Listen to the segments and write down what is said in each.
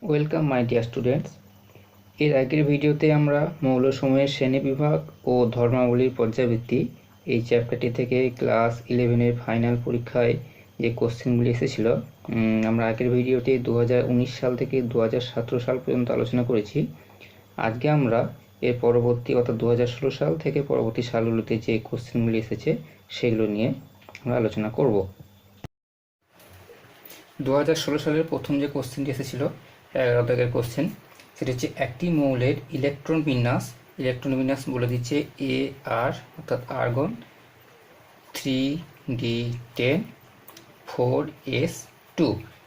Welcome my dear students. এর আগের ভিডিওতে আমরা মৌলসমূহের শ্রেণীবিভাগ ও ধর্মাবলীর পর্যাবৃত্তি এই চ্যাপ্টারটি থেকে ক্লাস 11-এর ফাইনাল পরীক্ষায় যে কোশ্চেনগুলি এসেছিল, আমরা আগের ভিডিওতে 2019 সাল থেকে 2017 সাল পর্যন্ত আলোচনা করেছি। আজকে আমরা এর পরবর্তী অর্থাৎ 2016 সাল থেকে পরবর্তী সালগুলোতে যে কোশ্চেনগুলি এসেছে সেগুলো নিয়ে আমরা আলোচনা করব। 2016 সালের প্রথম যে কোশ্চেনটি এসেছিল 11 দাগের কোশ্চেন, সেটা হচ্ছে একটি মৌলের ইলেকট্রন বিন্যাস বলে দিচ্ছে এ আর অর্থাৎ আর্গন 3d10 4s2।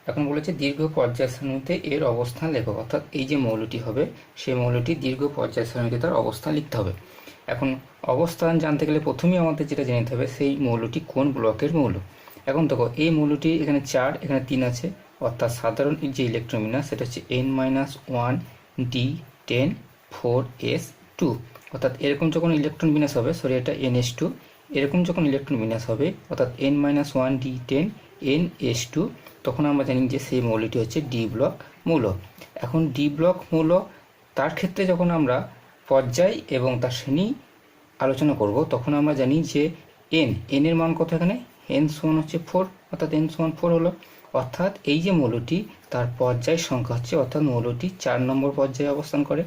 এখন বলেছে দীর্ঘ পর্যায় সারণীতে এর অবস্থান লেখো, অর্থাৎ এই যে মৌলটি হবে সেই মৌলটি দীর্ঘ পর্যায় সারণীতে তার অবস্থান লিখতে হবে। এখন অবস্থান জানতে গেলে প্রথমেই আমাদের যেটা জানতে হবে সেই মৌলটি কোন ব্লকের মৌল। এখন দেখো এই মৌলটি এখানে 4 এখানে 3 আছে, অর্থাৎ সাধারণ যে ইলেকট্রন বিন্যাস সেটা হচ্ছে n-1d10 4s2। অর্থাৎ এরকম যখন ইলেকট্রন বিন্যাস হবে, সরি এটা ns2, এরকম যখন ইলেকট্রন বিন্যাস হবে অর্থাৎ n-1d10 ns2, তখন আমরা জানি যে সেই মৌলটি হচ্ছে ডি ব্লক মৌল। এখন ডি ব্লক মৌল তার ক্ষেত্রে যখন আমরা পর্যায় এবং তার শ্রেণী আলোচনা করব তখন আমরা জানি যে এন এর মান কত, এখানে n সমান হচ্ছে 4, অর্থাৎ n সমান 4 হলো। অর্থাৎ এই যে মৌলটি তার পর্যায় সংখ্যা হচ্ছে, অর্থাৎ মৌলটি 4 নম্বর পর্যায়ে অবস্থান করে।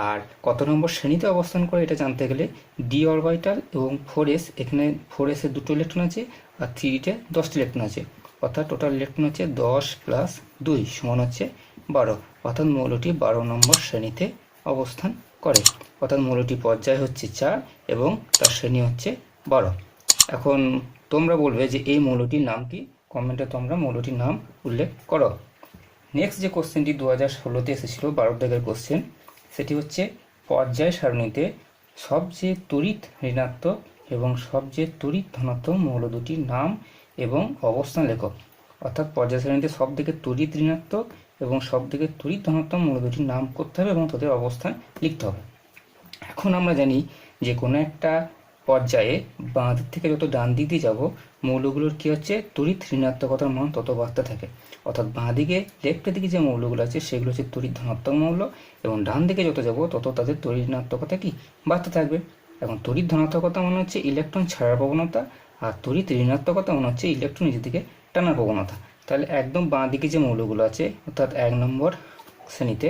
আর কত নম্বর শ্রেণীতে অবস্থান করে এটা জানতে গেলে ডি অরবিটাল এবং 4s, এখানে 4s এর 2টো ইলেকট্রন আছে আর 3তে 10টি ইলেকট্রন আছে, অর্থাৎ টোটাল ইলেকট্রন হচ্ছে 10 + 2 সমান হচ্ছে 12। অর্থাৎ মৌলটি 12 নম্বর শ্রেণীতে অবস্থান করে। অর্থাৎ মৌলটি পর্যায় হচ্ছে 4 এবং তার শ্রেণী হচ্ছে 12। এখন তোমরা বলবে যে এই মৌলটির নাম কি, কমেন্টে তোমরা মৌলটির নাম উল্লেখ করো। নেক্সট যে কোশ্চেনটি 2016-তে এসেছিল 12 দাগের কোশ্চেন, সেটি হচ্ছে পর্যায় সারণীতে সবচেয়ে তড়িৎ ঋণাত্মক এবং সবচেয়ে তড়িৎ ধনাত্মক মৌল দুটির নাম এবং অবস্থান লেখো। অর্থাৎ পর্যায় সারণীতে সব থেকে তড়িৎ ঋণাত্মক এবং সব থেকে তড়িৎ ধনাত্মক মৌল দুটির নাম করতে হবে এবং তাদের অবস্থান লিখতে হবে। এখন আমরা জানি যে কোনো একটা পর্যায়ে বাঁ দিক থেকে যত ডান দিক দিয়ে যাব মৌলগুলোর কি হচ্ছে তড়িৎ ঋণাত্মকতার মান তত বাড়তে থাকে। অর্থাৎ বাঁ দিকে লেফটের দিকে যে মৌলগুলো আছে সেগুলো হচ্ছে তড়িৎ ধনাত্মক মৌল এবং ডান দিকে যত যাব তত তাদের তড়িৎ ঋণাত্মকতা কি বাড়তে থাকবে। এখন তড়িৎ ধনাত্মকতা মানে হচ্ছে ইলেকট্রন ছাড়ার প্রবণতা, আর তড়িৎ ঋণাত্মকতা মানে হচ্ছে ইলেকট্রন নিজের দিকে টানার প্রবণতা। তাহলে একদম বাঁ দিকে যে মৌলগুলো আছে অর্থাৎ 1 নম্বর শ্রেণীতে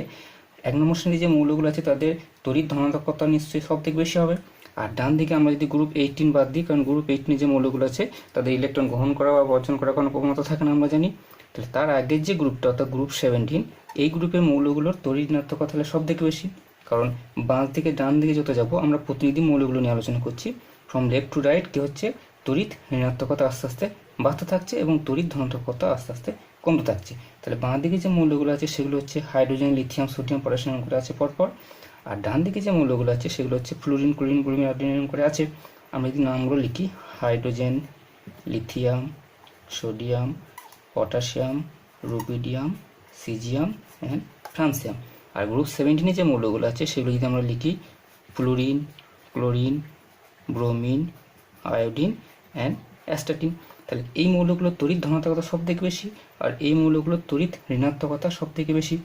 যে মৌলগুলো আছে তাদের তড়িৎ ধনাত্মকতা নিশ্চয়ই সব থেকে বেশি হবে। আর ডান দিকে আমরা যদি গ্রুপ 18 বাদ দিই, কারণ গ্রুপ 18 যে মৌলগুলো আছে তাদের ইলেকট্রন গ্রহণ করা বা বর্জন করার কোনো প্রবণতা থাকে না আমরা জানি। তাহলে তার আগের যে গ্রুপটা অর্থাৎ গ্রুপ 17, এই গ্রুপের মৌলগুলোর তড়িৎ ঋণাত্মকতা তাহলে সব থেকে বেশি, কারণ বাঁ থেকে ডান দিকে যত যাব আমরা প্রতিনিধি মৌলগুলো নিয়ে আলোচনা করছি। ফ্রম লেফট টু রাইট কি হচ্ছে তড়িৎ ঋণাত্মকতা আস্তে আস্তে বাড়তে থাকছে এবং তড়িৎ ধনাত্মকতা আস্তে আস্তে কমতে থাকছে। তাহলে বাঁ দিকে যে মৌলগুলো আছে সেগুলো হচ্ছে হাইড্রোজেন, লিথিয়াম, সোডিয়াম, পটাশিয়াম করে আছে পরপর। আর ডান দিকে যে মৌলগুলো আছে সেগুলো হচ্ছে ফ্লুরিন, ক্লোরিন, ব্রোমিন, আয়োডিন করে আছে। আমরা যদি নামগুলো লিখি hydrogen, lithium, sodium, potassium, rubidium, caesium and francium. আর গ্রুপ 17 যে মৌলগুলো আছে সেগুলো যদি আমরা লিখি fluorine, chlorine, bromine, iodine and astatine. তাহলে এই মৌলগুলোর তড়িৎ ধনাত্মকতা সব থেকে বেশি আর এই মৌলগুলোর তড়িৎ ঋণাত্মকতা সব থেকে বেশি।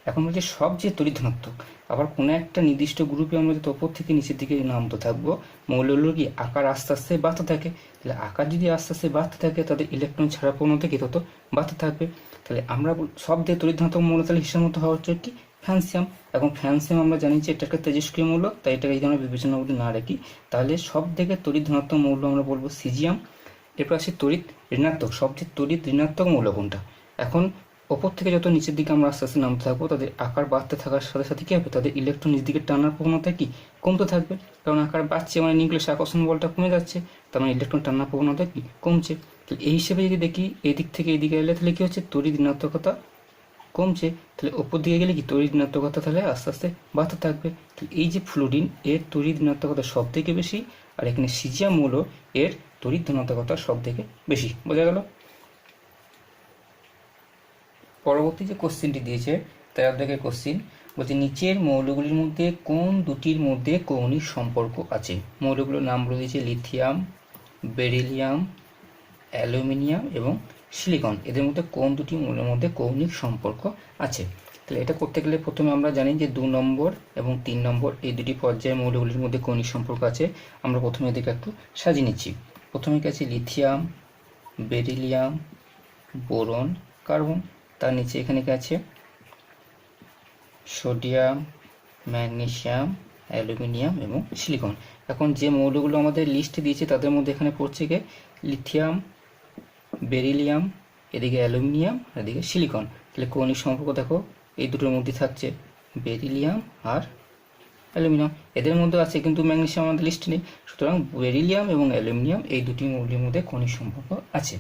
এখন বলছে সবচেয়ে তড়িৎ ধনাত্মক, আবার কোনো একটা নির্দিষ্ট গ্রুপে আমরা যদি ওপর থেকে নিচের দিকে নামতে থাকবো মৌলগুলোর কি আকার আস্তে আস্তে বাড়তে থাকে। তাহলে আকার যদি আস্তে আস্তে বাড়তে থাকে তাদের ইলেকট্রন ছাড়া প্রবণতা কি তত বাড়তে থাকবে। তাহলে আমরা সবচেয়ে তড়িৎ ধনাত্মক মৌল তাহলে হিসাব মতো হওয়া হচ্ছে কি ফ্রান্সিয়াম। এখন ফ্রান্সিয়াম আমরা জানি যে এটা একটা তেজস্ক্রিয় মৌল, তাই এটাকে যদি আমরা বিবেচনার মধ্যে না রাখি তাহলে সব থেকে তড়িৎ ধনাত্মক মৌল আমরা বলবো সিজিয়াম। এরপর আসে তড়িৎ ঋণাত্মক, সবচেয়ে তড়িৎ ঋণাত্মক মৌল কোনটা। এখন ওপর থেকে যত নিচের দিকে আমরা আস্তে আস্তে নামতে থাকবো তাদের আকার বাড়তে থাকার সাথে সাথে কী হবে তাদের ইলেকট্রন নিচ দিকে টানার প্রবণতা কি কমতে থাকবে, কারণ আকার বাড়ছে মানে নিউক্লিয়াস আকর্ষণ বলটা কমে যাচ্ছে, তার মানে ইলেকট্রন টানার প্রবণতা কি কমছে। তাহলে এই হিসেবে যদি দেখি এই দিক থেকে এই দিকে এলে তাহলে কি হচ্ছে তড়িৎ ঋণাত্মকতা কমছে, তাহলে ওপর দিকে গেলে কি তড়িৎ ঋণাত্মকতা তাহলে আস্তে আস্তে বাড়তে থাকবে। তাহলে এই যে ফ্লুরিন এর তড়িৎ ঋণাত্মকতা সব থেকে বেশি আর এখানে সিজিয়াম মৌল এর তড়িৎ ধনাত্মকতা সব থেকে বেশি। বোঝা গেল? পরবর্তী যে কোশ্চেনটি দিয়েছে 13 দাগের কোশ্চেন, বলছে নিচের মৌলগুলির মধ্যে কোন দুটির মধ্যে কৌণিক সম্পর্ক আছে। মৌলগুলোর নাম বলে দিয়েছে লিথিয়াম, বেরিলিয়াম, অ্যালুমিনিয়াম এবং সিলিকন। এদের মধ্যে কোন দুটি মৌলের মধ্যে কৌণিক সম্পর্ক আছে। তাহলে এটা করতে গেলে প্রথমে আমরা জানি যে 2 নম্বর এবং 3 নম্বর এই দুটি পর্যায়ের মৌলগুলির মধ্যে কৌণিক সম্পর্ক আছে। আমরা প্রথমে এদিকে একটু সাজিয়ে নিচ্ছি। প্রথমে কি আছে লিথিয়াম, বেরিলিয়াম, বোরন, কার্বন। তার নিচে এখানে কি আছে সোডিয়াম, ম্যাগনেসিয়াম, অ্যালুমিনিয়াম এবং সিলিকন। এখন যে মৌলগুলো আমাদের লিস্টে দিয়েছে তাদের মধ্যে এখানে পড়ছে গিয়ে লিথিয়াম, বেরিলিয়াম, এদিকে অ্যালুমিনিয়াম, এদিকে সিলিকন। তাহলে কৌণিক সম্পর্ক দেখো এই দুটোর মধ্যে থাকছে বেরিলিয়াম আর অ্যালুমিনিয়াম। এদের মধ্যে আছে কিন্তু ম্যাগনেসিয়াম আমাদের লিস্টে নেই, সুতরাং বেরিলিয়াম এবং অ্যালুমিনিয়াম এই দুটি মৌলের মধ্যে কৌণিক সম্পর্ক আছে।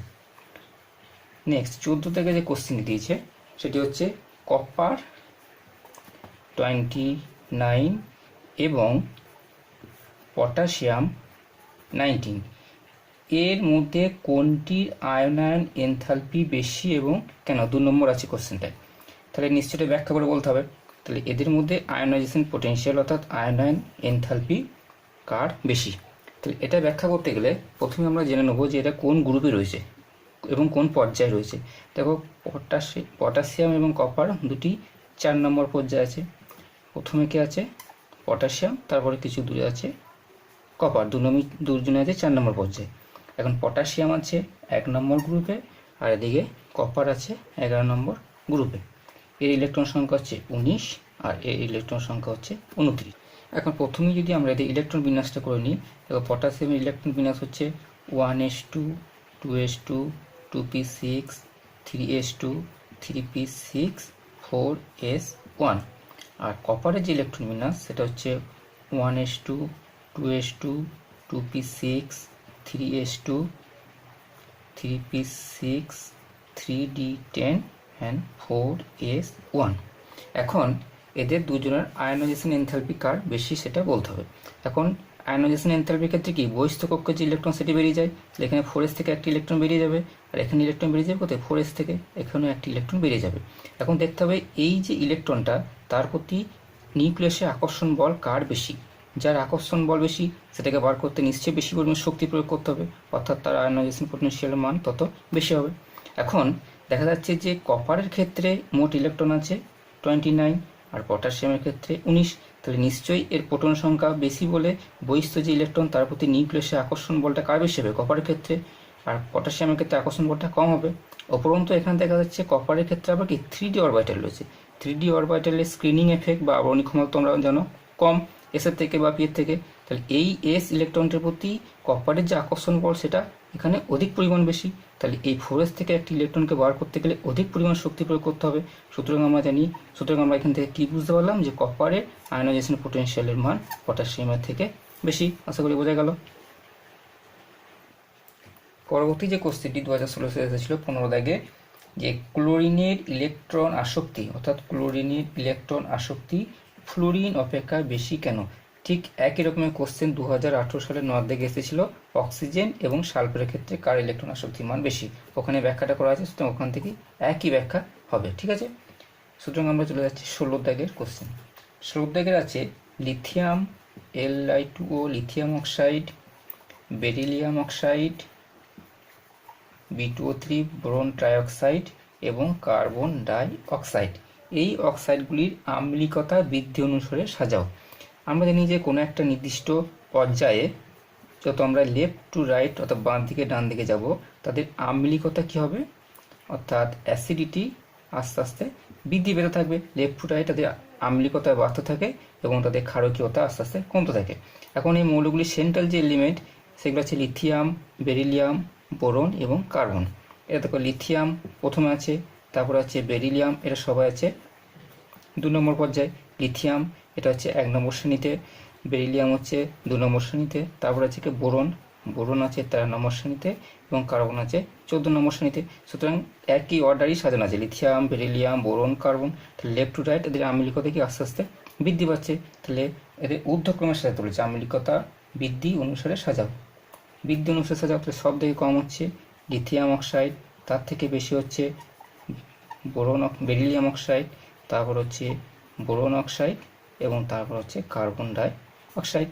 নেক্সট 14 থেকে যে কোশ্চেন দিয়েছে সেটি হচ্ছে কপার 29 এবং পটাশিয়াম 19 এর মধ্যে কোনটির আয়নায়ন এনথালপি বেশি এবং কেন? 2 নম্বর আছে কোশ্চেনটায়। তাহলে নিশ্চয়ই ব্যাখ্যা করে বলতে হবে। তাহলে এদের মধ্যে আয়নাইজেশন পোটেনশিয়াল অর্থাৎ আয়নায়ন এনথালপি কার বেশি। তাহলে এটা ব্যাখ্যা করতে গেলে প্রথমে আমরা জেনে নেব যে এটা কোন গ্রুপে রয়েছে এবং কোন পর্যায়ে রয়েছে। দেখো পটাশিয়াম এবং কপার দুটি 4 নম্বর পর্যায়ে আছে। প্রথমে কি আছে পটাশিয়াম, তারপরে কিছু দূরে আছে কপার, দুজনে আছে 4 নম্বর পর্যায়ে। এখন পটাশিয়াম আছে 1 নম্বর গ্রুপে আর এদিকে কপার আছে 11 নম্বর গ্রুপে। এর ইলেকট্রন সংখ্যা হচ্ছে 19 আর এর ইলেকট্রন সংখ্যা হচ্ছে 29। এখন প্রথমে যদি আমরা এদের ইলেকট্রন বিন্যাসটা করে নিই, দেখো পটাশিয়ামের ইলেকট্রন বিন্যাস হচ্ছে 1s2 2s2 2p6 3s2 3p6 4s1। আর কপারের যে ইলেকট্রন বিন্যাস সেটা হচ্ছে 1s2 2s2 2p6 3s2 3p6 3d10 and 4s1। এখন এদের দুজনের আয়নাইজেশন এনথালপি কার বেশি সেটা বলতে হবে। এখন আয়নাইজেশন এনথালপির ক্ষেত্রে কি বহিস্থ কক্ষের যে ইলেকট্রন সেটি বেরিয়ে যায়, এখানে 4s থেকে একটি ইলেকট্রন বেরিয়ে যাবে আর এখানে ইলেকট্রন বেরিয়ে যাবে কোথায় 4s থেকে, এখানেও একটি ইলেকট্রন বেরিয়ে যাবে। এখন দেখতে হবে এই যে ইলেকট্রনটা তার প্রতি নিউক্লিয়াসে আকর্ষণ বল কার বেশি। যার আকর্ষণ বল বেশি সেটাকে বার করতে নিশ্চয়ই বেশি পরিমাণ শক্তি প্রয়োগ করতে হবে, অর্থাৎ তার আয়নাইজেশন পোটেনশিয়ালের মান তত বেশি হবে। এখন দেখা যাচ্ছে যে কপারের ক্ষেত্রে মোট ইলেকট্রন আছে 29 আর পটাশিয়ামের ক্ষেত্রে 19। তাহলে নিশ্চয়ই এর প্রোটন সংখ্যা বেশি বলে বহিস্থ যে ইলেকট্রন তার প্রতি নিউক্লিয়াসে আকর্ষণ বলটা কার বেশি হবে কপারের ক্ষেত্রে, আর পটাশিয়ামের ক্ষেত্রে আকর্ষণ বলটা কম হবে। উপরন্তু এখানে দেখা যাচ্ছে কপারের ক্ষেত্রে আবার কি 3d অরবিটাল রয়েছে। 3d অরবিটালের স্ক্রিনিং এফেক্ট বা আবরণী ক্ষমতা তোমরা জানো কম এসের থেকে বা পিয়ের থেকে। তাহলে এই এস ইলেকট্রনটির প্রতি কপারের যে আকর্ষণ বল সেটা এখানে অধিক পরিমাণ বেশি। তাহলে এই 4s থেকে একটি ইলেকট্রনকে বার করতে গেলে অধিক পরিমাণ শক্তি প্রয়োগ করতে হবে। সুতরাং আমরা এখান থেকে কি বুঝতে পারলাম যে কপারের আয়নাইজেশন পোটেনশিয়ালের মান পটাশিয়ামের থেকে বেশি। আশা করি বোঝা গেল। পরবর্তী যে কোশ্চেনটি 2016 সালে এসেছিল 15 দাগে, যে ক্লোরিনের ইলেকট্রন আসক্তি অর্থাৎ ক্লোরিনের ইলেকট্রন আসক্তি ফ্লোরিন অপেক্ষা বেশি কেন? ঠিক একই রকমের কোশ্চেন 2018 সালের 9 দাগে এসেছিল অক্সিজেন এবং সালফারের ক্ষেত্রে কার ইলেকট্রন আসক্তির মান বেশি। ওখানে ব্যাখ্যাটা করা আছে, সুতরাং ওখান থেকে একই ব্যাখ্যা হবে, ঠিক আছে। সুতরাং আমরা চলে যাচ্ছি 16 দাগের কোশ্চেন। 16 দাগের আছে lithium Li2O lithium oxide, beryllium oxide, B2O3 boron trioxide এবং কার্বন ডাই অক্সাইড। এই অক্সাইডগুলির আম্লিকতা বৃদ্ধি অনুসারে সাজাও। আমরা জানি যে কোনো একটা নির্দিষ্ট পর্যায়ে যত আমরা লেফট টু রাইট অর্থাৎ বাঁ দিকে ডান দিকে যাব তাদের আম্লিকতা কী হবে, অর্থাৎ অ্যাসিডিটি আস্তে আস্তে বৃদ্ধি পেতে থাকবে। লেফট টু রাইট তাদের আম্লিকতা বাড়তে থাকে এবং তাদের ক্ষারকীয়তা আস্তে আস্তে কমতে থাকে। এখন এই মৌলগুলির সেন্ট্রাল যে এলিমেন্ট সেগুলো হচ্ছে লিথিয়াম, বেরিলিয়াম, বোরন এবং কার্বন। এটা দেখো লিথিয়াম প্রথমে আছে, তারপর আছে বেরিলিয়াম, এটা সবাই আছে 2 নম্বর পর্যায়ে। লিথিয়াম এটা হচ্ছে 1 নম্বর শ্রেণীতে, বেরিলিয়াম হচ্ছে 2 নম্বর শ্রেণীতে, তারপর আছে কি বোরন আছে 13 নম্বর শ্রেণীতে এবং কার্বন আছে 14 নম্বর শ্রেণীতে। সুতরাং একই অর্ডারই সাজানো আছে লিথিয়াম, বেরিলিয়াম, বোরন, কার্বন। তাহলে লেফট টু রাইট এদের আম্লিকতা কি আস্তে আস্তে বৃদ্ধি পাচ্ছে। তাহলে এদের ঊর্ধ্বক্রমে সাজাতে বলেছে, আম্লিকতা বৃদ্ধি অনুসারে সাজাও। বৃদ্ধি অনুসারে সাজাও, তাহলে সব থেকে কম হচ্ছে লিথিয়াম অক্সাইড, তার থেকে বেশি হচ্ছে বেরিলিয়াম অক্সাইড, তারপর হচ্ছে বোরন অক্সাইড এবং তারপর হচ্ছে কার্বন ডাই অক্সাইড।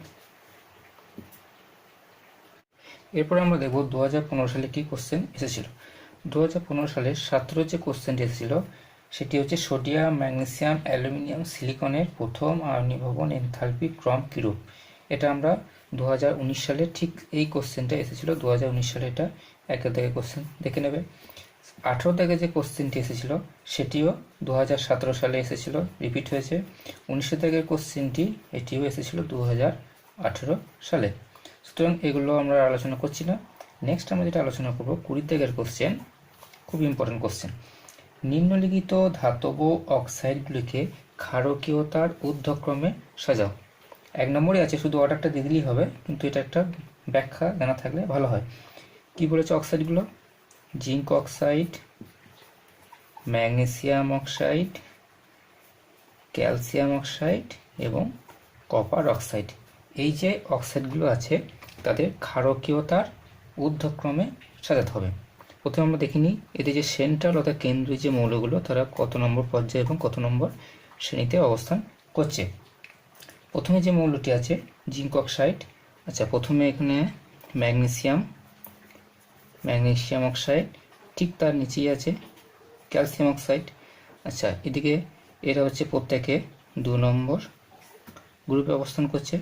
এরপরে আমরা দেখব 2015 সালে কি কোশ্চেন এসেছিল। 2015 সালে 17 যে কোশ্চেনটি এসেছিল সেটি হচ্ছে সোডিয়াম, ম্যাগনেসিয়াম, অ্যালুমিনিয়াম, সিলিকনের প্রথম আয়নীভবন এনথালপি ক্রম কিরূপ। এটা আমরা 2019 সালে ঠিক এই কোশ্চেনটা এসেছিল, 2019 সালে এটা 1 দাগে কোশ্চেন দেখে নেবে। 18 দাগে যে কোশ্চেনটি এসেছিল সেটিও 2017 সালে এসেছিল, রিপিট হয়েছে। 19 দাগের কোশ্চেনটি এটিও এসেছিল 2018 সালে। সুতরাং এগুলো আমরা আলোচনা করছি না। নেক্সট আমরা যেটা আলোচনা করব 20 দাগের কোশ্চেন, খুব ইম্পর্টেন্ট কোশ্চেন। নিম্নলিখিত ধাতব অক্সাইডগুলিকে ক্ষারকীয়তার ঊর্ধ্বক্রমে সাজাও। 1 নম্বরে আছে, শুধু অর্ডারটা দিয়ে দিলেই হবে, কিন্তু এটা একটা ব্যাখ্যা জানা থাকলে ভালো হয়। কি বলেছে অক্সাইডগুলো? Zinc oxide, magnesium oxide, calcium oxide এবং কপার অক্সাইড। এই যে অক্সাইডগুলো আছে তাদের ক্ষারকীয়তার ঊর্ধ্বক্রমে সাজাতে হবে। প্রথমে আমরা দেখে নিই এদের যে সেন্ট্রাল অর্থাৎ কেন্দ্রীয় যে মৌলগুলো তারা কত নম্বর পর্যায়ে এবং কত নম্বর শ্রেণীতে অবস্থান করছে। প্রথমে যে মৌলটি আছে জিঙ্ক অক্সাইড, আচ্ছা প্রথমে এখানে ম্যাগনেসিয়াম অক্সাইড, ঠিক তার নিচেই আছে ক্যালসিয়াম অক্সাইড। আচ্ছা এদিকে এরা হচ্ছে প্রত্যেকে 2 নম্বর গ্রুপে অবস্থান করছে,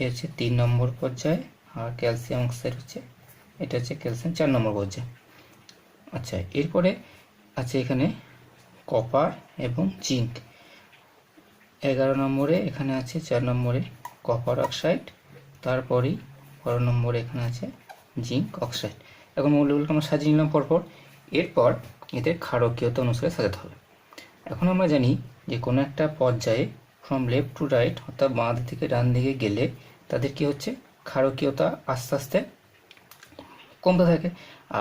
এ হচ্ছে 3 নম্বর পর্যায়ে, আর ক্যালসিয়াম অক্সাইড হচ্ছে এটা হচ্ছে ক্যালসিয়াম 4 নম্বর পর্যায়ে। আচ্ছা এরপরে আছে এখানে কপার এবং জিঙ্ক 11 নম্বরে, এখানে আছে 4 নম্বরে কপার অক্সাইড, তারপরেই 12 নম্বরে এখানে আছে জিঙ্ক অক্সাইড। এখন মৌলগুলোকে আমরা সাজিয়ে নিলাম পরপর, এরপর এদের ক্ষারকীয়তা অনুসারে সাজাতে হবে। এখন আমরা জানি যে কোনো একটা পর্যায়ে ফ্রম লেফট টু রাইট অর্থাৎ বাঁ দিক থেকে ডান দিকে গেলে তাদের কি হচ্ছে ক্ষারকীয়তা আস্তে আস্তে কমতে থাকে,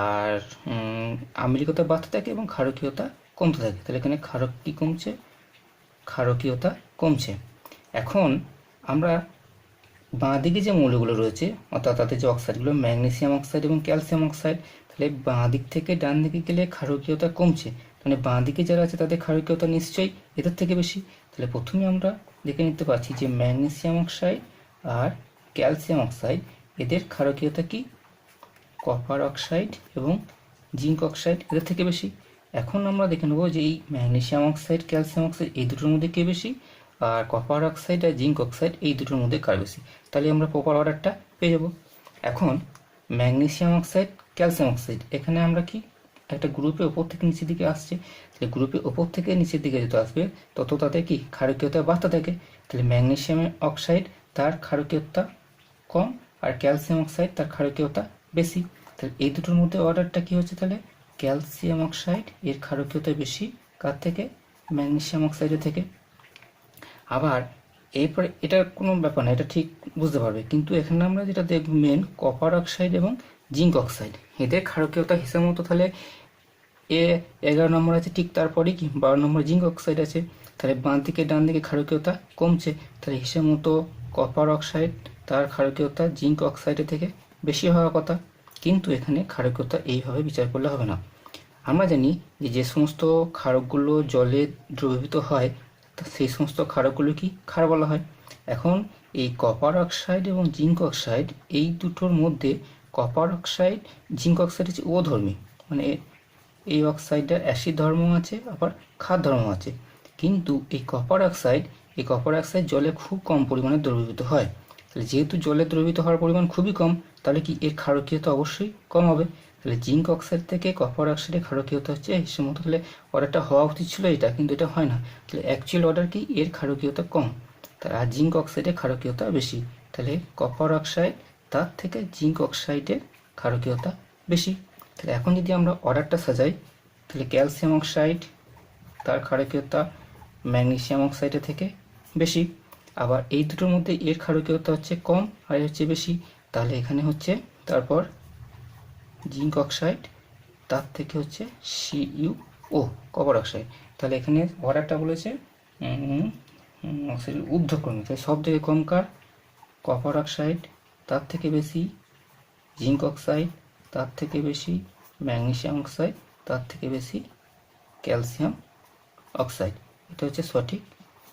আর আম্লীকতা বাড়তে থাকে এবং ক্ষারকীয়তা কমতে থাকে। তাহলে এখানে ক্ষারকীয়তা কমছে। এখন আমরা বাঁ দিকে যে মৌলগুলো রয়েছে অর্থাৎ তাদের যে অক্সাইডগুলো ম্যাগনেসিয়াম অক্সাইড এবং ক্যালসিয়াম অক্সাইড, তাহলে বাঁ দিক থেকে ডান দিকে গেলে ক্ষারকীয়তা কমছে, মানে বাঁ দিকে যারা আছে তাদের ক্ষারকীয়তা নিশ্চয়ই এদের থেকে বেশি। তাহলে প্রথমে আমরা দেখে নিতে পারছি যে ম্যাগনেসিয়াম অক্সাইড আর ক্যালসিয়াম অক্সাইড এদের ক্ষারকীয়তা কি কপার অক্সাইড এবং জিঙ্ক অক্সাইড এদের থেকে বেশি। এখন আমরা দেখে নেব যে এই ম্যাগনেসিয়াম অক্সাইড ক্যালসিয়াম অক্সাইড এই দুটোর মধ্যে কে বেশি, আর কপার অক্সাইড আর জিঙ্ক অক্সাইড এই দুটোর মধ্যে কার বেশি। তাহলে আমরা প্রপার অর্ডারটা পেয়ে যাব। এখন ম্যাগনেসিয়াম অক্সাইড ক্যালসিয়াম অক্সাইড এখানে আমরা কি একটা গ্রুপে ওপর থেকে নিচের দিকে আসছে, তাহলে গ্রুপে ওপর থেকে নিচের দিকে যত আসবে তত তাদের কি ক্ষারকীয়তা বাড়তে থাকে। তাহলে ম্যাগনেসিয়াম অক্সাইড তার ক্ষারকীয়তা কম আর ক্যালসিয়াম অক্সাইড তার ক্ষারকীয়তা বেশি। তাহলে এই দুটোর মধ্যে অর্ডারটা কি হচ্ছে, তাহলে ক্যালসিয়াম অক্সাইড এর ক্ষারকীয়তা বেশি কার থেকে, ম্যাগনেসিয়াম অক্সাইডের থেকে। আবার এরপরে এটা কোনো ব্যাপার না, এটা ঠিক বুঝতে পারবে, কিন্তু এখানে আমরা যেটা দেখব মেন কপার অক্সাইড এবং জিঙ্ক অক্সাইড এদের ক্ষারকীয়তা হিসাব মতো তাহলে 11 নম্বর আছে, ঠিক তারপরে কি 12 নম্বর জিঙ্ক অক্সাইড আছে। তাহলে বাঁ দিকে ডান দিকে ক্ষারকীয়তা কমছে, তাহলে হিসাব মতো কপার অক্সাইড তার ক্ষারকীয়তা জিঙ্ক অক্সাইডের থেকে বেশি হওয়ার কথা। কিন্তু এখানে ক্ষারকীয়তা এইভাবে বিচার করলে হবে না। আমরা জানি যে সমস্ত ক্ষারকগুলো জলে দ্রবীভূত হয় সেই সমস্ত ক্ষারকগুলো কি ক্ষার বলা হয়। এখন এই কপার অক্সাইড এবং জিঙ্ক অক্সাইড এই দুটোর মধ্যে কপার অক্সাইড জিঙ্ক অক্সাইড হচ্ছে ওধর্মী, মানে এই অক্সাইডের অ্যাসিড ধর্ম আছে আবার ক্ষার ধর্ম আছে। কিন্তু এই কপার অক্সাইড জলে খুব কম পরিমাণে দ্রবীভূত হয়। তাহলে যেহেতু জলে দ্রবীভূত হওয়ার পরিমাণ খুবই কম, তাহলে কি এর ক্ষারকীয়তা অবশ্যই কম হবে। তাহলে জিঙ্ক অক্সাইড থেকে কপার অক্সাইডের ক্ষারকীয়তা হচ্ছে হিসেবে মতো, তাহলে অর্ডারটা হওয়া উচিত ছিল এটা, কিন্তু এটা হয় না। তাহলে অ্যাকচুয়াল অর্ডার কি এর ক্ষারকীয়তা কম, তার আর জিঙ্ক অক্সাইডের ক্ষারকীয়তা বেশি। তাহলে কপার অক্সাইড তার থেকে জিঙ্ক অক্সাইডের ক্ষারকীয়তা বেশি। তাহলে এখন যদি আমরা অর্ডারটা সাজাই তাহলে ক্যালসিয়াম অক্সাইড তার ক্ষারকীয়তা ম্যাগনেসিয়াম অক্সাইডের থেকে বেশি, আবার এই দুটোর মধ্যে এর ক্ষারকীয়তা হচ্ছে কম আর এর হচ্ছে বেশি। তাহলে এখানে হচ্ছে তারপর জিঙ্ক অক্সাইড তার থেকে হচ্ছে CuO কপার অক্সাইড। তাহলে এখানে অর্ডারটা বলেছে অক্সাইড ঊর্ধ্বক্রমে, তাই সব থেকে কম কার কপার অক্সাইড তার থেকে বেশি, জিঙ্ক অক্সাইড তার থেকে বেশি, ম্যাগনেসিয়াম অক্সাইড তার থেকে বেশি, ক্যালসিয়াম অক্সাইড। এটা হচ্ছে সঠিক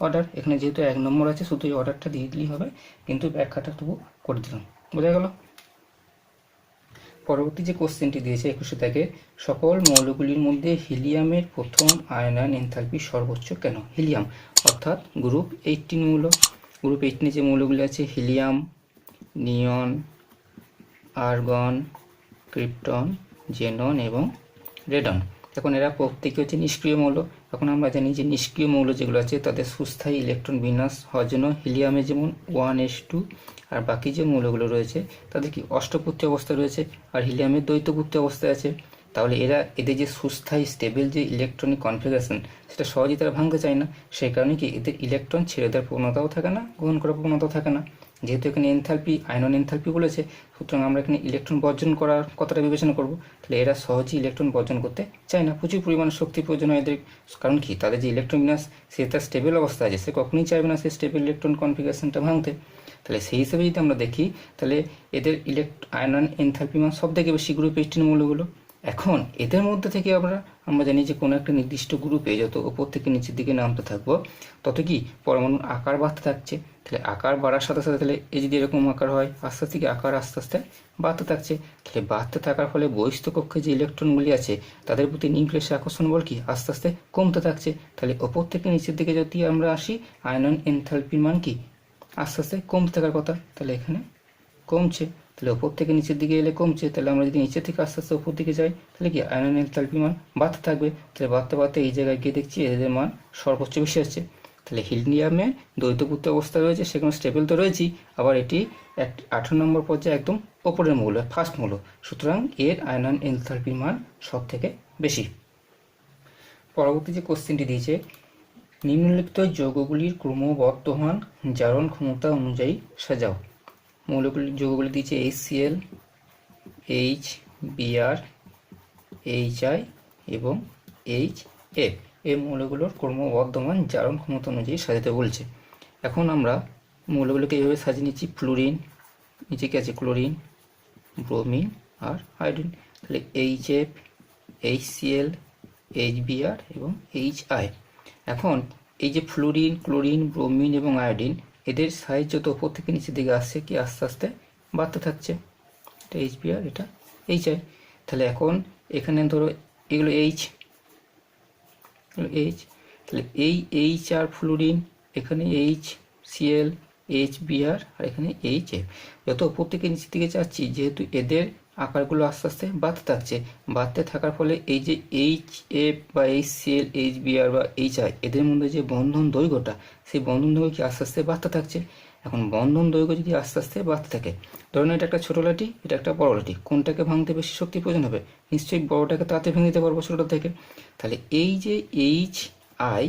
অর্ডার। এখানে যেহেতু 1 নম্বর আছে শুধু এই অর্ডারটা দিয়ে দিলেই হবে, কিন্তু ব্যাখ্যাটা তবু করে দিলাম, বোঝা গেল। পরবর্তী যে কোশ্চেনটি দিয়েছে 21 থেকে, সকল মৌলগুলির মধ্যে হিলিয়ামের প্রথম আয়নায়ন এনথালপি সর্বোচ্চ কেন? হিলিয়াম অর্থাৎ গ্রুপ 18 মৌল। গ্রুপ 18 যে মৌলগুলি আছে হিলিয়াম, নিয়ন, আর্গন, ক্রিপ্টন, জেনন এবং রেডন। এখন এরা প্রত্যেকে হচ্ছে নিষ্ক্রিয় মৌল। এখন আমরা জানি যে নিষ্ক্রিয় মৌল যেগুলো আছে তাদের সুস্থায়ী ইলেকট্রন বিন্যাস হওয়ার জন্য হিলিয়ামে যেমন 1s2 আর বাকি যে মৌলগুলো রয়েছে তাদের কি অষ্টপূর্তি অবস্থা রয়েছে, আর হিলিয়ামের দ্বৈতপূর্তি অবস্থায় আছে। তাহলে এদের যে সুস্থায়ী স্টেবল যে ইলেকট্রনিক কনফিগারেশন সেটা সহজেই তারা ভাঙতে চায় না। সেই কারণে কি এদের ইলেকট্রন ছেড়ে দেওয়ার প্রবণতাও থাকে না, গ্রহণ করার প্রবণতাও থাকে না। যেহেতু এখানে এনথালপি আয়নন এনথালপি বলেছে, সুতরাং আমরা এখানে ইলেকট্রন বর্জন করার কথাটা বিবেচনা করব। তাহলে এরা সহজেই ইলেকট্রন বর্জন করতে চায় না, প্রচুর পরিমাণে শক্তি প্রয়োজন হয় এদের। কারণ কি তাদের যে ইলেকট্রন বিন্যাস সে তার স্টেবল অবস্থা আছে, সে কখনোই চাইবে না সেই স্টেবল ইলেকট্রন কনফিগারেশনটা ভাঙতে। তাহলে সেই হিসেবে যদি আমরা দেখি তাহলে এদের আয়নন এনথালপি মান সব থেকে বেশি গ্রুপ 18 মৌলগুলো। এখন এদের মধ্যে থেকে আমরা জানি যে কোনো একটা নির্দিষ্ট গ্রুপে যত উপর থেকে নিচের দিকে নামতে থাকবো তত কি পরমাণুর আকার বাড়তে থাকছে। তাহলে আকার বাড়ার সাথে সাথে তাহলে এই যদি এরকম আকার হয় আস্তে আস্তে আকার আস্তে আস্তে বাড়তে থাকছে। তাহলে বাড়তে থাকার ফলে বহিস্থ কক্ষে যে ইলেকট্রনগুলি আছে তাদের প্রতি নিউক্লিয়াসের আকর্ষণ বল কি আস্তে আস্তে কমতে থাকছে। তাহলে ওপর থেকে নিচের দিকে যদি আমরা আসি আয়নন এনথালপির মান কি আস্তে আস্তে কমতে থাকার কথা, তাহলে এখানে কমছে। তাহলে ওপর থেকে নিচের দিকে এলে কমছে, তাহলে আমরা যদি নিচের থেকে আস্তে আস্তে ওপর দিকে যাই তাহলে কি আয়নন এনথালপি মান বাড়তে থাকবে। তাহলে বাড়তে বাড়তে এই জায়গায় গিয়ে দেখছি এদের মান সর্বোচ্চ বেশি আসছে। তাহলে হিলিয়ামে দ্বৈতপূর্তি অবস্থা রয়েছে, সেখানে স্টেবল তো রয়েছেই, আবার এটি 18 নম্বর পর্যায়ে একদম ওপরের মৌল, ফার্স্ট মৌল। সুতরাং এর আয়নন এনথালপির মান সব থেকে বেশি। পরবর্তী যে কোশ্চেনটি দিয়েছে, নিম্নলিখিত যৌগগুলির ক্রমবর্ধমান জারণ ক্ষমতা অনুযায়ী সাজাও। যৌগগুলি দিয়েছে HCl, HBr, HI এবং HF। এই মৌলগুলোর ক্রমবর্ধমান জারণ ক্ষমতা অনুযায়ী সাজাতে বলছে। এখন আমরা মৌলগুলোকে এইভাবে সাজিয়ে নিচ্ছি। ফ্লুরিন, নিচে কি আছে ক্লোরিন, ব্রোমিন আর আয়োডিন। তাহলে HF, HCl, HBr এবং HI। এখন এই যে ফ্লুরিন, ক্লোরিন, ব্রোমিন এবং আয়োডিন এদের সাইজ যত ওপর থেকে নিচের দিকে আসছে কি আস্তে আস্তে বাড়তে থাকছে। এটা HBr, এটা HI। তাহলে এখন এখানে ধরো এগুলো H, তাহলে এই HR ফ্লুরিন, এখানে HCl, HBr আর এখানে HF। যত উপর থেকে নিচের দিকে যাচ্ছি যেহেতু এদের আকারগুলো আস্তে আস্তে বাড়তে থাকছে, বাড়তে থাকার ফলে এই যে HF বা HCl, HBr বা HI এদের মধ্যে যে বন্ধন দৈর্ঘ্যটা সেই বন্ধন দৈর্ঘ্য কি আস্তে আস্তে বাড়তে থাকছে। এখন বন্ধন দৈর্ঘ্য যদি আস্তে আস্তে বাড়তে থাকে, ধরুন এটা একটা ছোটো লাঠি, এটা একটা বড় লাঠি, কোনটাকে ভাঙতে বেশি শক্তি প্রয়োজন হবে? নিশ্চয়ই বড়টাকে তাড়াতাড়ি ভেঙে দিতে পারবো ছোটোটা থেকে। তাহলে এই যে HI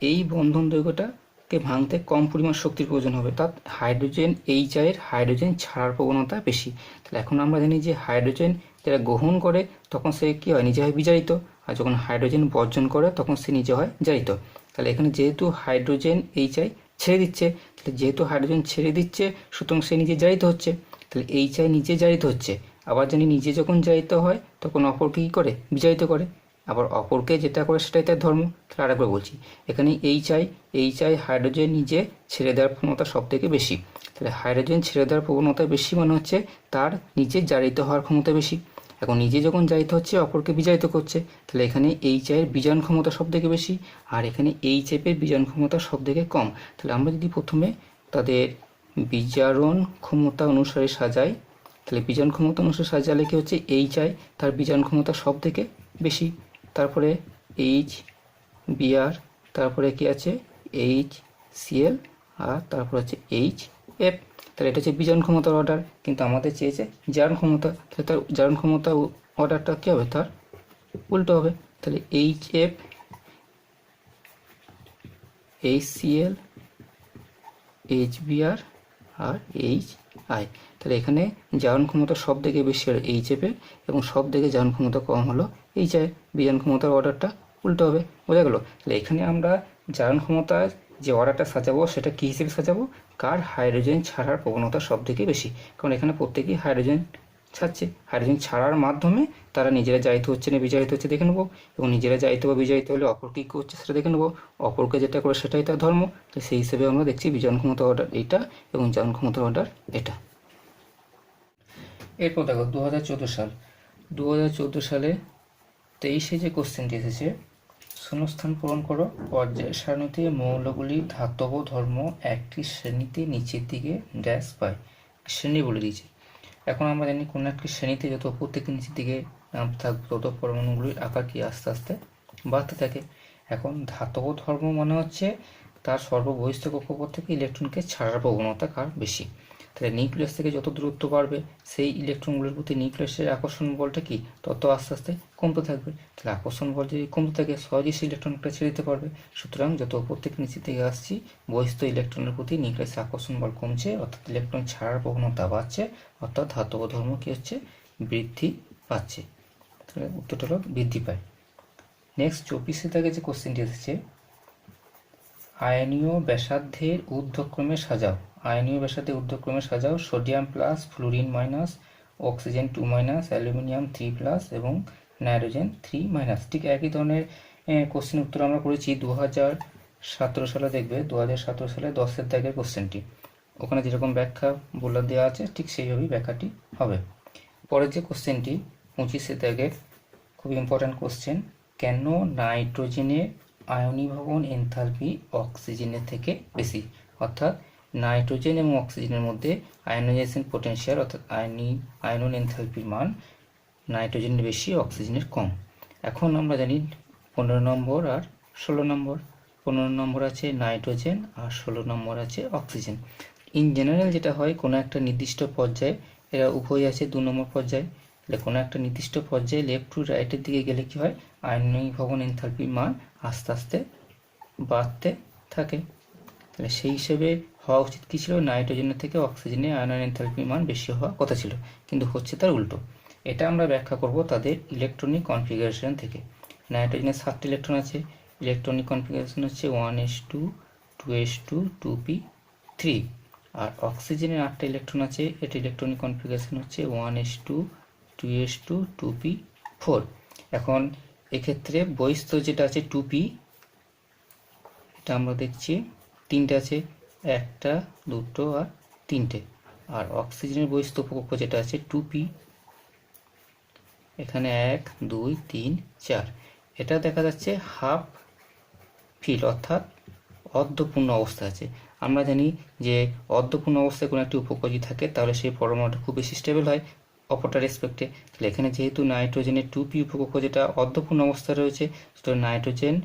এই বন্ধন দৈর্ঘ্যটাকে ভাঙতে কম পরিমাণ শক্তির প্রয়োজন হবে, তার হাইড্রোজেন HI এর হাইড্রোজেন ছাড়ার প্রবণতা বেশি। তাহলে এখন আমরা জানি যে হাইড্রোজেন যারা গ্রহণ করে তখন সে কী হয়, নিজে হয় বিজারিত, আর যখন হাইড্রোজেন বর্জন করে তখন সে নিজে হয় জারিত। তাহলে এখানে যেহেতু হাইড্রোজেন HI ছেড়ে দিচ্ছে, তাহলে যেহেতু হাইড্রোজেন ছেড়ে দিচ্ছে সুতরাং সে নিজে জারিত হচ্ছে। তাহলে HI নিজে জারিত হচ্ছে, আবার জানি নিজে যখন জারিত হয় তখন অপরকে কী করে, বিজারিত করে, আবার অপরকে যেটা করে সেটাই তার ধর্ম। তাহলে আরেকবার বলছি, এখানে HI হাইড্রোজেন নিজে ছেড়ে দেওয়ার প্রবণতা সব থেকে বেশি। তাহলে হাইড্রোজেন ছেড়ে দেওয়ার প্রবণতা বেশি মানে হচ্ছে তার নিজে জারিত হওয়ার ক্ষমতা বেশি। এখন নিজে যখন জারিত হচ্ছে অপরকে বিজারিত করছে, তাহলে এখানে HI এর বিজারণ ক্ষমতা সব থেকে বেশি, আর এখানে HF এর বিজারণ ক্ষমতা সব থেকে কম। তাহলে আমরা যদি প্রথমে তাদের বিজারণ ক্ষমতা অনুসারে সাজাই, তাহলে বিজারণ ক্ষমতা অনুসারে সাজালে কি হচ্ছে HI তার বিজারণ ক্ষমতা সব থেকে বেশি, তারপরে HBr, তারপরে কি আছে HCl আর তারপর হচ্ছে HF। তাহলে এটা হচ্ছে বিজারণ ক্ষমতার অর্ডার, কিন্তু আমাদের চেয়েছে জারণ ক্ষমতা। তাহলে তার জারণ ক্ষমতা অর্ডারটা কী হবে, তার উল্টো হবে। তাহলে HF, HCl, HBr আর HI। তাহলে এখানে জারণ ক্ষমতা সব থেকে বেশি হলো HF এর এবং সব থেকে জারণ ক্ষমতা কম হলো HI। বিজারণ ক্ষমতার অর্ডারটা উল্টো হবে, বোঝা গেল? তাহলে এখানে আমরা জারণ ক্ষমতার যে অর্ডারটা সাজাবো সেটা কী হিসেবে সাজাবো, কার হাইড্রোজেন ছাড়ার প্রবণতা সব থেকে বেশি, কারণ এখানে প্রত্যেকেই হাইড্রোজেন ছাড়ছে। হাইড্রোজেন ছাড়ার মাধ্যমে তারা নিজেরা জারিত হচ্ছে না বিজারিত হচ্ছে দেখে নেবো, এবং নিজেরা জারিত বা বিজারিত হলে অপর কী করছে সেটা দেখে নেবো, অপরকে যেটা করে সেটাই তার ধর্ম। তো সেই হিসেবে আমরা দেখছি বিজারণ ক্ষমতা অর্ডার এইটা এবং জারণ ক্ষমতার অর্ডার এটা। এরপর দেখো 2014 সাল, 2014 সালে 23 যে কোশ্চেনটি এসেছে, শূন্যস্থান পূরণ করো। পর্যায় সারণীতে মৌলগুলি ধাতব ধর্ম একটি শ্রেণীতে নিচের দিকে ড্যাশ পায়, শ্রেণী বলে দিয়েছে। এখন আমরা জানি কোনো একটি শ্রেণীতে যত উপর থেকে নিচের দিকে থাকবে তত পরমাণুগুলির আকার কি আস্তে আস্তে বাড়তে থাকে। এখন ধাতব ধর্ম মানে হচ্ছে তার সর্ববহিস্থ কক্ষপথ থেকে ইলেকট্রনকে ছাড়ার প্রবণতা কার বেশি। তাহলে নিউক্লিয়াস থেকে যত দূরত্ব বাড়বে সেই ইলেকট্রনগুলোর প্রতি নিউক্লিয়াসের আকর্ষণ বলটা কি তত আস্তে আস্তে কমতে থাকবে। তাহলে আকর্ষণ বল যদি কমতে থাকে সহজেই সেই ইলেকট্রনটা ছেড়ে দিতে পারবে। সুতরাং যত উপর থেকে নিচের দিকে আসছি বহিস্থ ইলেকট্রনের প্রতি নিউক্লিয়াসের আকর্ষণ বল কমছে, অর্থাৎ ইলেকট্রন ছাড়ার প্রবণতা বাড়ছে, অর্থাৎ ধাতব ধর্ম কি হচ্ছে বৃদ্ধি পাচ্ছে। তাহলে উত্তরটা হলো বৃদ্ধি পায়। নেক্সট 24 থেকে যে কোশ্চেনটি এসেছে, আয়নীয় ব্যাসার্ধের ঊর্ধ্বক্রমে সাজাও। আয়নীয় ব্যাসার্ধের ঊর্ধ্বক্রমে সাজাও। Sodium plus, fluorine minus, oxygen 2 minus, aluminium 3 plus এবং নাইট্রোজেন 3 মাইনাস। ঠিক একই ধরনের কোশ্চেন উত্তর আমরা করেছি 2017 সালে। দেখবে 2017 সালে 10-এর দাগের কোশ্চেনটি, ওখানে যেরকম ব্যাখ্যা বলে দেওয়া আছে ঠিক সেইভাবেই ব্যাখ্যাটি হবে। পরের যে কোশ্চেনটি 25-এর দাগের, খুব ইম্পর্ট্যান্ট কোশ্চেন, কেন নাইট্রোজেনের আয়নীভবন এনথালপি অক্সিজেনের থেকে বেশি। অর্থাৎ নাইট্রোজেন এবং অক্সিজেনের মধ্যে আয়নাইজেশন পোটেনশিয়াল অর্থাৎ আয়নন এনথালপির মান নাইট্রোজেনের বেশি, অক্সিজেনের কম। এখন আমরা জানি 15 নম্বর আর 16 নম্বর। 15 নম্বর আছে নাইট্রোজেন আর 16 নম্বর আছে অক্সিজেন। ইন জেনারেল যেটা হয় কোনো একটা নির্দিষ্ট পর্যায়ে, এরা উভয় আছে 2 নম্বর পর্যায়ে, তাহলে কোনো একটা নির্দিষ্ট পর্যায়ে লেফট টু রাইটের দিকে গেলে কি হয় আয়নীভবন এনথালপির মান আস্তে আস্তে বাড়তে থাকে। তাহলে সেই হিসেবে হওয়া উচিত কী ছিল, নাইট্রোজেনের থেকে অক্সিজেনে আয়নন এনথালপির মান বেশি হওয়া কথা ছিল, কিন্তু হচ্ছে তার উল্টো। এটা আমরা ব্যাখ্যা করব তাদের ইলেকট্রনিক কনফিগারেশন থেকে। নাইট্রোজেনের 7টি ইলেকট্রন আছে, ইলেকট্রনিক কনফিগারেশন হচ্ছে 1s2 2s2 2p3। আর অক্সিজেনের 8টা ইলেকট্রন আছে, এটি ইলেকট্রনিক কনফিগারেশন হচ্ছে 1s2 2s2 2p4। এখন এক্ষেত্রে বহিস্থ যেটা আছে 2p, এটা আমরা দেখছি 3টে আছে, 1টা 2টো আর 3টে। আর অক্সিজেনের বহিস্থ উপকক্ষ যেটা আছে 2p, এখানে 1 2 3 4। এটা দেখা যাচ্ছে হাফ ফিল অর্থাৎ অর্ধপূর্ণ অবস্থা আছে। আমরা জানি যে অর্ধপূর্ণ অবস্থায় কোনো একটি উপকক্ষ যদি থাকে তাহলে সেই পরমাণুটা খুব বেশি স্টেবল হয় অপরটার রেসপেক্টে। তাহলে এখানে যেহেতু নাইট্রোজেনের 2p উপকক্ষ যেটা অর্ধপূর্ণ অবস্থায় রয়েছে, সুতরাং নাইট্রোজেন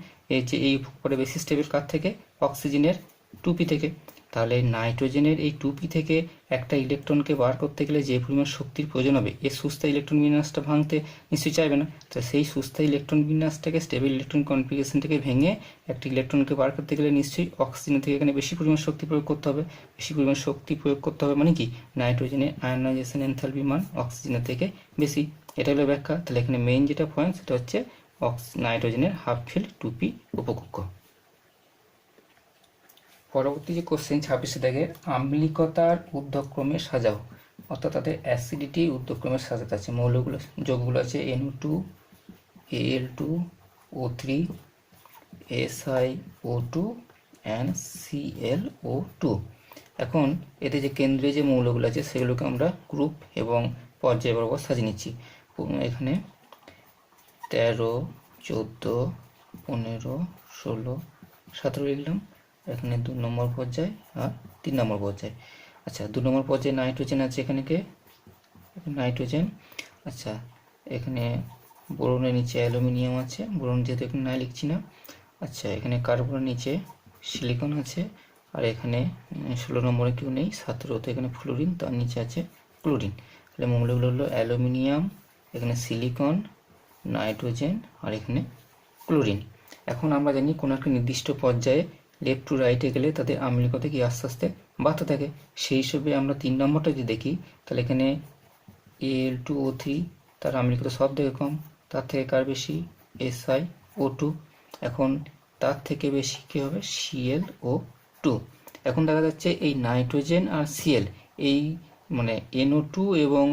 এই উপকক্ষটা বেশি স্টেবল কার থেকে, অক্সিজেনের 2p থেকে। তাহলে নাইট্রোজেনের এই 2p থেকে একটা ইলেকট্রনকে বার করতে গেলে যে পরিমাণ শক্তির প্রয়োজন হবে, এর সুস্থায়ী ইলেকট্রন বিন্যাসটা ভাঙতে নিশ্চয়ই চাইবে না। তো সেই সুস্থায়ী ইলেকট্রন বিন্যাসটাকে, স্টেবল ইলেকট্রন কনফিগারেশনটাকে ভেঙে একটা ইলেকট্রনকে বার করতে গেলে নিশ্চয়ই অক্সিজেন থেকে এখানে বেশি পরিমাণ শক্তি প্রয়োগ করতে হবে। বেশি পরিমাণ শক্তি প্রয়োগ করতে হবে মানে কি, নাইট্রোজেনের আয়নাইজেশন এনথালপি মান অক্সিজেনের থেকে বেশি। এটা হলো ব্যাখ্যা। তাহলে এখানে মেইন যেটা পয়েন্ট সেটা হচ্ছে নাইট্রোজেনের হাফ ফিল্ড 2p উপকক্ষ। পরবর্তী যে কোশ্চেন 26 থেকে, আম্লিকতার ঊর্ধ্বক্রমে সাজাও। অর্থাৎ তাদের অ্যাসিডিটি ঊর্ধ্বক্রমে সাজাতে আছে। মৌলগুলো যোগগুলো আছে NO2 Al2 O3 SiO2 and ClO2। এখন এতে যে কেন্দ্রীয় যে মৌলগুলো আছে সেগুলোকে আমরা গ্রুপ এবং পর্যায় বরাবর সাজিয়ে নিচ্ছি। এখানে 13 14 15 16 17 লিখলাম। এখানে 2 নম্বর পর্যায় আর 3 নম্বর পর্যায়। আচ্ছা 2 নম্বর পর্যায়ে নাইট্রোজেন আছে, এখানে নাইট্রোজেন। আচ্ছা এখানে বোরনের নিচে অ্যালুমিনিয়াম আছে, বোরন যেহেতু এখানে নাই লিখছি না। আচ্ছা এখানে কার্বনের নিচে সিলিকন আছে, আর এখানে 16 নম্বরে কেউ নেই, 17তে এখানে ফ্লোরিন, তার নিচে আছে ক্লোরিন। তাহলে মৌলগুলো হলো অ্যালুমিনিয়াম, এখানে সিলিকন, নাইট্রোজেন আর এখানে ক্লোরিন। এখন আমরা জানি কোনো একটা নির্দিষ্ট পর্যায়ে লেফট টু রাইটে গেলে তাদের আম্লিকতা কি আস্তে আস্তে বাড়তে থাকে। সেই হিসেবে আমরা 3 নম্বরটা যদি দেখি তাহলে এখানে Al2O3 তার আম্লিকতা সব থেকে কম, তার থেকে কার বেশি, SiO2। এখন তার থেকে বেশি কী হবে, ClO2। এখন দেখা যাচ্ছে এই নাইট্রোজেন আর Cl, এই মানে NO2 এবং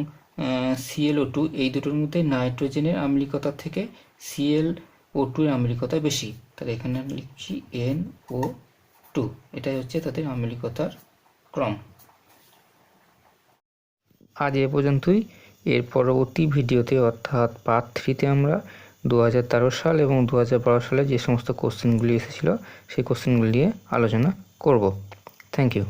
ClO2 এই দুটোর মধ্যে নাইট্রোজেনের আম্লিকতার থেকে ClO2 এর আম্লিকতা বেশি। তাহলে এখানে আমি লিখছি NO2। এটাই হচ্ছে তাদের আম্লিকতার ক্রম। আজ এ পর্যন্তই। এর পরবর্তী ভিডিওতে অর্থাৎ পার্ট 3তে আমরা 2013 সাল এবং 2012 সালে যে সমস্ত কোশ্চেনগুলি এসেছিলো সেই কোশ্চেনগুলি নিয়ে আলোচনা করব। Thank you.